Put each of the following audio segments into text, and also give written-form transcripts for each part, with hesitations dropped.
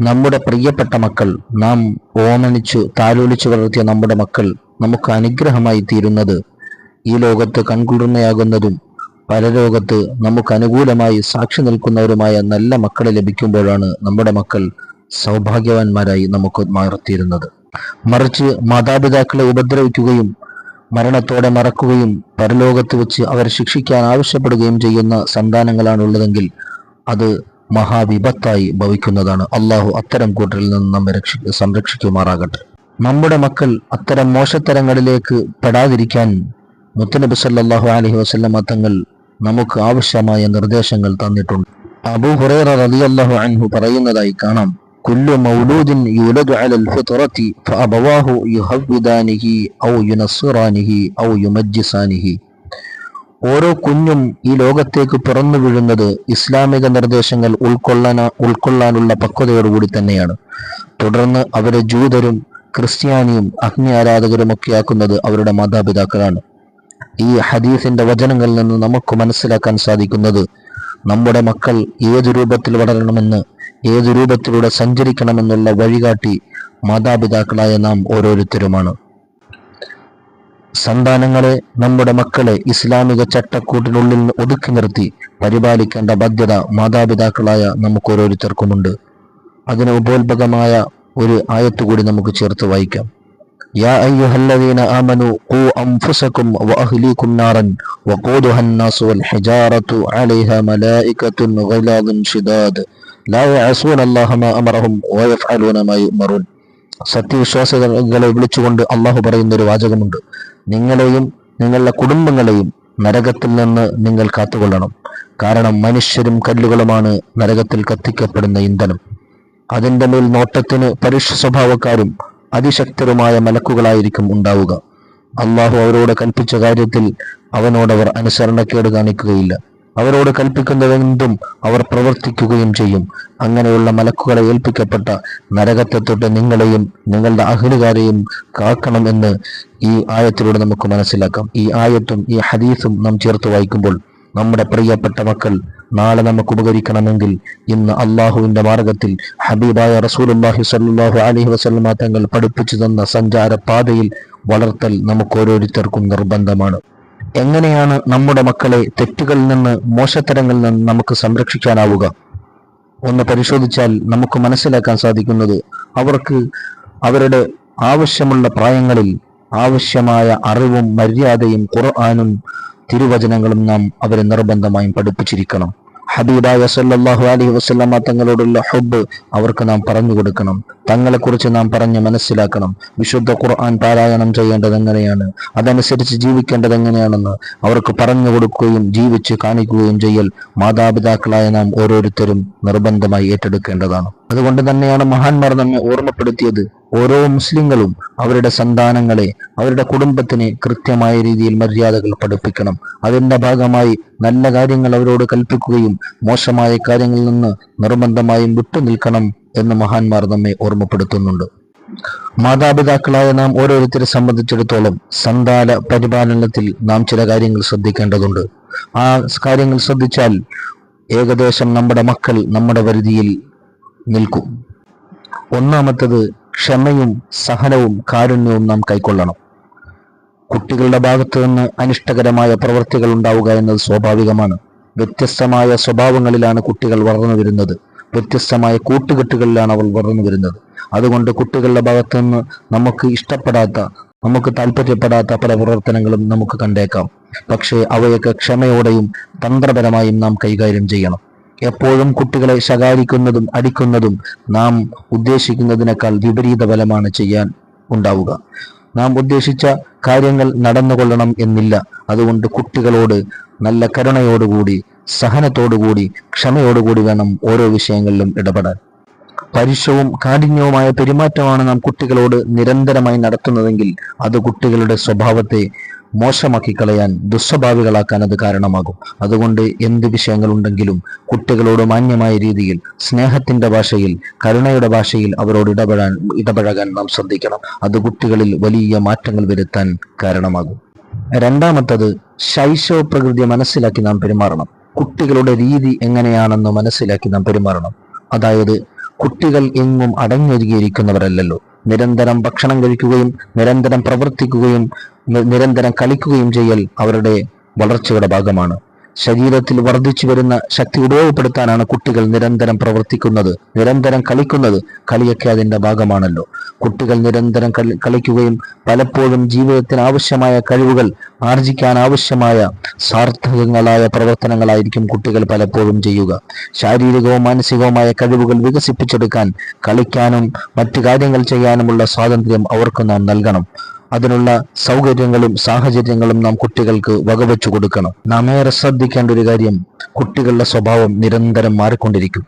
നമ്മുടെ പ്രിയപ്പെട്ട മക്കൾ, നാം ഓമനിച്ചു താലോലിച്ചു വളർത്തിയ നമ്മുടെ മക്കൾ നമുക്ക് അനുഗ്രഹമായി തീരുന്നത് ഈ ലോകത്ത് കൺകുളിർമയാകുന്നതും പരലോകത്ത് നമുക്ക് അനുകൂലമായി സാക്ഷി നിൽക്കുന്നവരുമായ നല്ല മക്കളെ ലഭിക്കുമ്പോഴാണ് നമ്മുടെ മക്കൾ സൗഭാഗ്യവാന്മാരായി നമുക്ക് മാറിത്തീരുന്നത്. മറിച്ച് മാതാപിതാക്കളെ ഉപദ്രവിക്കുകയും മരണത്തോടെ മറക്കുകയും പരലോകത്ത് വെച്ച് അവരെ ശിക്ഷിക്കാൻ ആവശ്യപ്പെടുകയും ചെയ്യുന്ന സന്താനങ്ങളാണുള്ളതെങ്കിൽ അത് മഹാവിപത്തായി ഭവിക്കുന്നതാണ്. അള്ളാഹു അത്തരം കൂട്ടരിൽ നിന്ന് നമ്മെ സംരക്ഷിക്കുമാറാകട്ടെ. നമ്മുടെ മക്കൾ അത്തരം മോശത്തരങ്ങളിലേക്ക് പെടാതിരിക്കാൻ മുത്തനബി സല്ലല്ലാഹു അലൈഹി വസല്ലമ തങ്ങൾ നമുക്ക് ആവശ്യമായ നിർദ്ദേശങ്ങൾ തന്നിട്ടുണ്ട്. അബൂ ഹുറൈറ റളിയല്ലാഹു അൻഹു പറയുന്നതായി കാണാം, കുല്ലു മൗലൂദിൻ യൂലദു അലൽ ഫിത്രതി ഫഅബവാഹു യുഹവ്വിദാനിഹി ഔ യുനസ്സിറാനിഹി ഔ യുമജ്ജിസാനിഹി. ഓരോ കുഞ്ഞും ഈ ലോകത്തേക്ക് പിറന്നു വീഴുന്നത് ഇസ്ലാമിക നിർദ്ദേശങ്ങൾ ഉൾക്കൊള്ളാനുള്ള പക്വതയോടുകൂടി തന്നെയാണ്. തുടർന്ന് അവരെ ജൂതരും ക്രിസ്ത്യാനിയും അഗ്നി ആരാധകരുമൊക്കെയാക്കുന്നത് അവരുടെ മാതാപിതാക്കളാണ്. ഈ ഹദീസിന്റെ വചനങ്ങളിൽ നിന്ന് നമുക്ക് മനസ്സിലാക്കാൻ സാധിക്കുന്നത് നമ്മുടെ മക്കൾ ഏതു രൂപത്തിൽ വളരണമെന്ന്, ഏതു രൂപത്തിലൂടെ സഞ്ചരിക്കണമെന്നുള്ള വഴികാട്ടി മാതാപിതാക്കളായ നാം ഓരോരുത്തരുമാണ്. സന്താനങ്ങളെ, നമ്മുടെ മക്കളെ ഇസ്ലാമിക ചട്ടക്കൂട്ടിനുള്ളിൽ ഒതുക്കി നിർത്തി പരിപാലിക്കേണ്ട ബാധ്യത മാതാപിതാക്കളായ നമുക്ക് ഓരോരുത്തർക്കുമുണ്ട്. അതിന് ഉപോത്ഭകമായ ഒരു ആയത്ത് കൂടി നമുക്ക് ചേർത്ത് വായിക്കാം. യാ അയ്യുഹല്ലദീന ആമനു ഖൂ അൻഫുസകും വഅഹ്ലീകും നാറൻ വഖൂദുഹാ അന്നാസു വൽ ഹിജാറതു അലൈഹാ മലായികത്തുൻ ഗിലാദുൻ ശിദാദ് ലാ യഅസൂനല്ലാഹ മാ അമറഹും വയഫ്അലൂന മാ യുമറൂൻ. സത്യവിശ്വാസികളെ വിളിച്ചുകൊണ്ട് അള്ളാഹു പറയുന്ന ഒരു വാചകമുണ്ട്. നിങ്ങളെയും നിങ്ങളുടെ കുടുംബങ്ങളെയും നരകത്തിൽ നിന്ന് നിങ്ങൾ കാത്തുകൊള്ളണം. കാരണം മനുഷ്യരും കല്ലുകളുമാണ് നരകത്തിൽ കത്തിക്കപ്പെടുന്ന ഇന്ധനം. അതിൻ്റെ മേൽ നോട്ടത്തിന് പരുഷ സ്വഭാവക്കാരും അതിശക്തരുമായ മലക്കുകളായിരിക്കും ഉണ്ടാവുക. അള്ളാഹു അവരോട് കൽപ്പിച്ച കാര്യത്തിൽ അവനോടവർ അനുസരണക്കേട് കാണിക്കുകയില്ല. അവരോട് കൽപ്പിക്കുന്നതെന്തും അവർ പ്രവർത്തിക്കുകയും ചെയ്യും. അങ്ങനെയുള്ള മലക്കുകളെ ഏൽപ്പിക്കപ്പെട്ട നരകത്തെ തൊട്ട് നിങ്ങളെയും നിങ്ങളുടെ അഹ്ലുകാരെയും കാക്കണം എന്ന് ഈ ആയത്തിലൂടെ നമുക്ക് മനസ്സിലാക്കാം. ഈ ആയത്തും ഈ ഹദീസും നാം ചേർത്ത് വായിക്കുമ്പോൾ നമ്മുടെ പ്രിയപ്പെട്ട മക്കൾ നാളെ നമുക്ക് ഉപകരിക്കണമെങ്കിൽ ഇന്ന് അള്ളാഹുവിന്റെ മാർഗത്തിൽ ഹബീബായ റസൂലുള്ളാഹി സ്വല്ലല്ലാഹു അലൈഹി വസല്ലമ തങ്ങൾ പഠിപ്പിച്ചു തന്ന സഞ്ചാര പാതയിൽ വളർത്തൽ നമുക്ക് ഓരോരുത്തർക്കും നിർബന്ധമാണ്. എങ്ങനെയാണ് നമ്മുടെ മക്കളെ തെറ്റുകളിൽ നിന്ന്, മോശത്തരങ്ങളിൽ നിന്ന് നമുക്ക് സംരക്ഷിക്കാനാവുക? ഒന്ന് പരിശോധിച്ചാൽ നമുക്ക് മനസ്സിലാക്കാൻ സാധിക്കുന്നത് അവർക്ക് അവരുടെ ആവശ്യമുള്ള പ്രായങ്ങളിൽ ആവശ്യമായ അറിവും മര്യാദയും ഖുർആനും തിരുവചനങ്ങളും നാം അവരെ നിർബന്ധമായും പഠിപ്പിച്ചിരിക്കണം. ഹബീബായ സല്ലല്ലാഹു അലൈഹി വസല്ലമ തങ്ങളോടുള്ള ഹുബ്ബ് അവർക്ക് നാം പറഞ്ഞു കൊടുക്കണം. തങ്ങളെക്കുറിച്ച് നാം പറഞ്ഞ് മനസ്സിലാക്കണം. വിശുദ്ധ ഖുർആൻ പാരായണം ചെയ്യേണ്ടത് എങ്ങനെയാണ്, അതനുസരിച്ച് ജീവിക്കേണ്ടത് എങ്ങനെയാണെന്ന് അവർക്ക് പറഞ്ഞു കൊടുക്കുകയും ജീവിച്ച് കാണിക്കുകയും ചെയ്യൽ മാതാപിതാക്കളായ നാം ഓരോരുത്തരും നിർബന്ധമായി ഏറ്റെടുക്കേണ്ടതാണ്. അതുകൊണ്ട് തന്നെയാണ് മഹാന്മാർ നമ്മെ ഓർമ്മപ്പെടുത്തിയത്, ഓരോ മുസ്ലിങ്ങളും അവരുടെ സന്താനങ്ങളെ, അവരുടെ കുടുംബത്തിനെ കൃത്യമായ രീതിയിൽ മര്യാദകൾ പഠിപ്പിക്കണം. അതിന്റെ ഭാഗമായി നല്ല കാര്യങ്ങൾ അവരോട് കൽപ്പിക്കുകയും മോശമായ കാര്യങ്ങളിൽ നിന്ന് നിർബന്ധമായും വിട്ടുനിൽക്കണം എന്ന് മഹാന്മാർ നമ്മെ ഓർമ്മപ്പെടുത്തുന്നുണ്ട്. മാതാപിതാക്കളായ നാം ഓരോരുത്തരെ സംബന്ധിച്ചിടത്തോളം സന്താന പരിപാലനത്തിൽ നാം ചില കാര്യങ്ങൾ ശ്രദ്ധിക്കേണ്ടതുണ്ട്. ആ കാര്യങ്ങൾ ശ്രദ്ധിച്ചാൽ ഏകദേശം നമ്മുടെ മക്കൾ നമ്മുടെ പരിധിയിൽ നിൽക്കും. ഒന്നാമത്തത്, ക്ഷമയും സഹനവും കാരുണ്യവും നാം കൈക്കൊള്ളണം. കുട്ടികളുടെ ഭാഗത്തു നിന്ന് അനിഷ്ടകരമായ പ്രവൃത്തികൾ ഉണ്ടാവുക എന്നത് സ്വാഭാവികമാണ്. വ്യത്യസ്തമായ സ്വഭാവങ്ങളിലാണ് കുട്ടികൾ വളർന്നു വരുന്നത്. വ്യത്യസ്തമായ കൂട്ടുകെട്ടുകളിലാണ് അവർ വളർന്നു വരുന്നത്. അതുകൊണ്ട് കുട്ടികളുടെ ഭാഗത്തു നിന്ന് നമുക്ക് ഇഷ്ടപ്പെടാത്ത, നമുക്ക് താല്പര്യപ്പെടാത്ത പല പ്രവർത്തനങ്ങളും നമുക്ക് കണ്ടേക്കാം. പക്ഷേ അവയൊക്കെ ക്ഷമയോടെയും തന്ത്രപരമായും നാം കൈകാര്യം ചെയ്യണം. എപ്പോഴും കുട്ടികളെ ശകാരിക്കുന്നതും അടിക്കുന്നതും നാം ഉദ്ദേശിക്കുന്നതിനേക്കാൾ വിപരീത ഫലമാണ് ചെയ്യാൻ ഉണ്ടാവുക. നാം ഉദ്ദേശിച്ച കാര്യങ്ങൾ നടന്നുകൊള്ളണം എന്നില്ല. അതുകൊണ്ട് കുട്ടികളോട് നല്ല കരുണയോടുകൂടി, സഹനത്തോടുകൂടി, ക്ഷമയോടുകൂടി വേണം ഓരോ വിഷയങ്ങളിലും ഇടപെടാൻ. പരുഷവും കാഠിന്യവുമായ പെരുമാറ്റമാണ് നാം കുട്ടികളോട് നിരന്തരമായി നടത്തുന്നതെങ്കിൽ അത് കുട്ടികളുടെ സ്വഭാവത്തെ മോശമാക്കി കളയാൻ, ദുസ്വഭാവികളാക്കാൻ അത് കാരണമാകും. അതുകൊണ്ട് എന്ത് വിഷയങ്ങളുണ്ടെങ്കിലും കുട്ടികളോട് മാന്യമായ രീതിയിൽ, സ്നേഹത്തിന്റെ ഭാഷയിൽ, കരുണയുടെ ഭാഷയിൽ അവരോട് ഇടപഴകാൻ നാം ശ്രദ്ധിക്കണം. അത് കുട്ടികളിൽ വലിയ മാറ്റങ്ങൾ വരുത്താൻ കാരണമാകും. രണ്ടാമത്തത്, ശൈശവ പ്രകൃതിയെ മനസ്സിലാക്കി നാം പെരുമാറണം. കുട്ടികളുടെ രീതി എങ്ങനെയാണെന്ന് മനസ്സിലാക്കി നാം പെരുമാറണം. അതായത് കുട്ടികൾ എങ്ങും അടങ്ങിയൊരുങ്ങിയിരിക്കുന്നവരല്ലല്ലോ. നിരന്തരം ഭക്ഷണം കഴിക്കുകയും നിരന്തരം പ്രവർത്തിക്കുകയും നിരന്തരം കളിക്കുകയും ചെയ്യൽ അവരുടെ വളർച്ചയുടെ ഭാഗമാണ്. ശരീരത്തിൽ വർദ്ധിച്ചു വരുന്ന ശക്തി ഉപയോഗപ്പെടുത്താനാണ് കുട്ടികൾ നിരന്തരം പ്രവർത്തിക്കുന്നത്, നിരന്തരം കളിക്കുന്നത്. കളിയൊക്കെ അതിന്റെ ഭാഗമാണല്ലോ. കുട്ടികൾ നിരന്തരം കളിക്കുകയും പലപ്പോഴും ജീവിതത്തിന് ആവശ്യമായ കഴിവുകൾ ആർജിക്കാൻ ആവശ്യമായ സാർത്ഥകങ്ങളായ പ്രവർത്തനങ്ങളായിരിക്കും കുട്ടികൾ പലപ്പോഴും ചെയ്യുക. ശാരീരികവും മാനസികവുമായ കഴിവുകൾ വികസിപ്പിച്ചെടുക്കാൻ കളിക്കാനും മറ്റു കാര്യങ്ങൾ ചെയ്യാനുമുള്ള സ്വാതന്ത്ര്യം അവർക്ക് നാം നൽകണം. അതിനുള്ള സൗകര്യങ്ങളും സാഹചര്യങ്ങളും നാം കുട്ടികൾക്ക് വകവെച്ചു കൊടുക്കണം. നാം ഏറെ ശ്രദ്ധിക്കേണ്ട ഒരു കാര്യം, കുട്ടികളുടെ സ്വഭാവം നിരന്തരം മാറിക്കൊണ്ടിരിക്കും.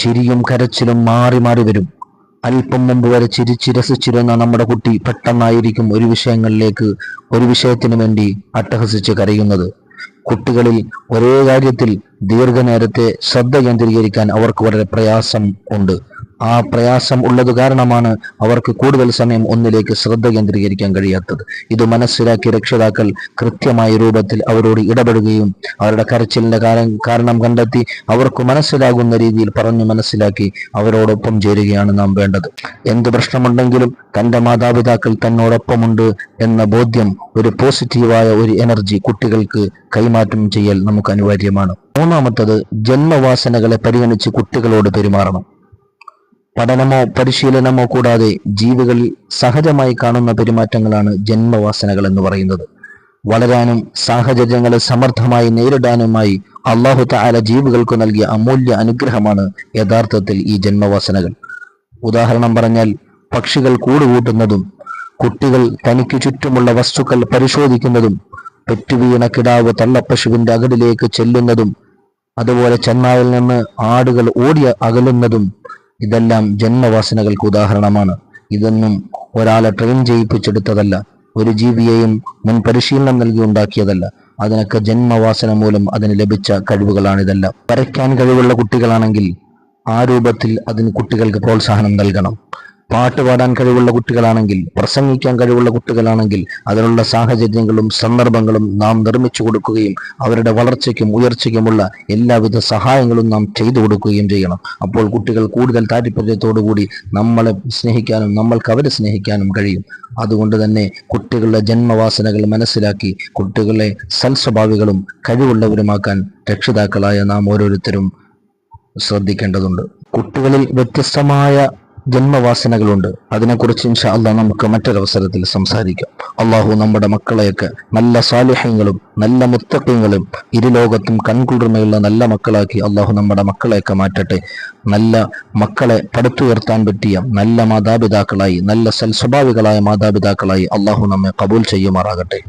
ചിരിയും കരച്ചിലും മാറി മാറി വരും. അല്പം മുമ്പ് വരെ ചിരിച്ച് രസിച്ചിരുന്ന നമ്മുടെ കുട്ടി പെട്ടെന്നായിരിക്കും ഒരു വിഷയത്തിന് വേണ്ടി അട്ടഹസിച്ച് കരയുന്നത്. കുട്ടികളിൽ ഒരേ കാര്യത്തിൽ ദീർഘനേരത്തെ ശ്രദ്ധ കേന്ദ്രീകരിക്കാൻ അവർക്ക് വളരെ പ്രയാസം ഉണ്ട്. ആ പ്രയാസം ഉള്ളത് കാരണമാണ് അവർക്ക് കൂടുതൽ സമയം ഒന്നിലേക്ക് ശ്രദ്ധ കേന്ദ്രീകരിക്കാൻ കഴിയാത്തത്. ഇത് മനസ്സിലാക്കി രക്ഷിതാക്കൾ കൃത്യമായ രൂപത്തിൽ അവരോട് ഇടപെടുകയും അവരുടെ കരച്ചിലിന്റെ കാരണം കണ്ടെത്തി അവർക്ക് മനസ്സിലാകുന്ന രീതിയിൽ പറഞ്ഞു മനസ്സിലാക്കി അവരോടൊപ്പം ചേരുകയാണ് നാം വേണ്ടത്. എന്ത് പ്രശ്നമുണ്ടെങ്കിലും തന്റെ മാതാപിതാക്കൾ തന്നോടൊപ്പമുണ്ട് എന്ന ബോധ്യം, ഒരു പോസിറ്റീവായ ഒരു എനർജി കുട്ടികൾക്ക് കൈമാറ്റം ചെയ്യൽ നമുക്ക് അനിവാര്യമാണ്. മൂന്നാമത്തത്, ജന്മവാസനകളെ പരിഗണിച്ച് കുട്ടികളോട് പെരുമാറണം. പഠനമോ പരിശീലനമോ കൂടാതെ ജീവികളിൽ സഹജമായി കാണുന്ന പെരുമാറ്റങ്ങളാണ് ജന്മവാസനകൾ എന്ന് പറയുന്നത്. വളരാനും സാഹചര്യങ്ങളെ സമർത്ഥമായി നേരിടാനുമായി അല്ലാഹു തആല ജീവികൾക്ക് നൽകിയ അമൂല്യ അനുഗ്രഹമാണ് യഥാർത്ഥത്തിൽ ഈ ജന്മവാസനകൾ. ഉദാഹരണം പറഞ്ഞാൽ, പക്ഷികൾ കൂടുകൂട്ടുന്നതും കുട്ടികൾ തനിക്ക് ചുറ്റുമുള്ള വസ്തുക്കൾ പരിശോധിക്കുന്നതും പെറ്റുവീണ കിടാവ് തള്ളപ്പശുവിന്റെ അകടിലേക്ക് ചെല്ലുന്നതും അതുപോലെ ചെന്നായിൽ നിന്ന് ആടുകൾ ഓടി അകലുന്നതും ഇതെല്ലാം ജന്മവാസനകൾക്ക് ഉദാഹരണമാണ്. ഇതൊന്നും ഒരാളെ ട്രെയിൻ ചെയ്യിപ്പിച്ചെടുത്തതല്ല, ഒരു ജീവിയെയും മുൻ പരിശീലനം നൽകി ഉണ്ടാക്കിയതല്ല. അതിനൊക്കെ ജന്മവാസന മൂലം അതിന് ലഭിച്ച കഴിവുകളാണിതെല്ലാം. വരയ്ക്കാൻ കഴിവുള്ള കുട്ടികളാണെങ്കിൽ ആ രൂപത്തിൽ അതിന് കുട്ടികൾക്ക് പ്രോത്സാഹനം നൽകണം. പാട്ട് പാടാൻ കഴിവുള്ള കുട്ടികളാണെങ്കിൽ, പ്രസംഗിക്കാൻ കഴിവുള്ള കുട്ടികളാണെങ്കിൽ അതിനുള്ള സാഹചര്യങ്ങളും സന്ദർഭങ്ങളും നാം നിർമ്മിച്ചു കൊടുക്കുകയും അവരുടെ വളർച്ചയ്ക്കും ഉയർച്ചയ്ക്കുമുള്ള എല്ലാവിധ സഹായങ്ങളും നാം ചെയ്തു കൊടുക്കുകയും ചെയ്യണം. അപ്പോൾ കുട്ടികൾ കൂടുതൽ താല്പര്യത്തോടുകൂടി നമ്മളെ സ്നേഹിക്കാനും നമ്മൾക്ക് അവരെ സ്നേഹിക്കാനും കഴിയും. അതുകൊണ്ട് തന്നെ കുട്ടികളുടെ ജന്മവാസനകൾ മനസ്സിലാക്കി കുട്ടികളെ സൽസ്വഭാവികളും കഴിവുള്ളവരുമാക്കാൻ രക്ഷിതാക്കളായ നാം ഓരോരുത്തരും ശ്രദ്ധിക്കേണ്ടതുണ്ട്. കുട്ടികളിൽ വ്യത്യസ്തമായ ജന്മവാസനകളുണ്ട്. അതിനെക്കുറിച്ച് ഇൻഷാ അല്ലാഹ് നമുക്ക് മറ്റൊരവസരത്തിൽ സംസാരിക്കാം. അള്ളാഹു നമ്മുടെ മക്കളെയൊക്കെ നല്ല സാലിഹ്യങ്ങളും നല്ല മുത്തഖീങ്ങളും ഇരുലോകത്തും കൺകുളിർമയുള്ള നല്ല മക്കളാക്കി അള്ളാഹു നമ്മുടെ മക്കളെയൊക്കെ മാറ്റട്ടെ. നല്ല മക്കളെ പടുത്തുയർത്താൻ പറ്റിയ നല്ല മാതാപിതാക്കളായി, നല്ല സൽസ്വഭാവികളായ മാതാപിതാക്കളായി അള്ളാഹു നമ്മെ കബൂൽ ചെയ്യുമാറാകട്ടെ.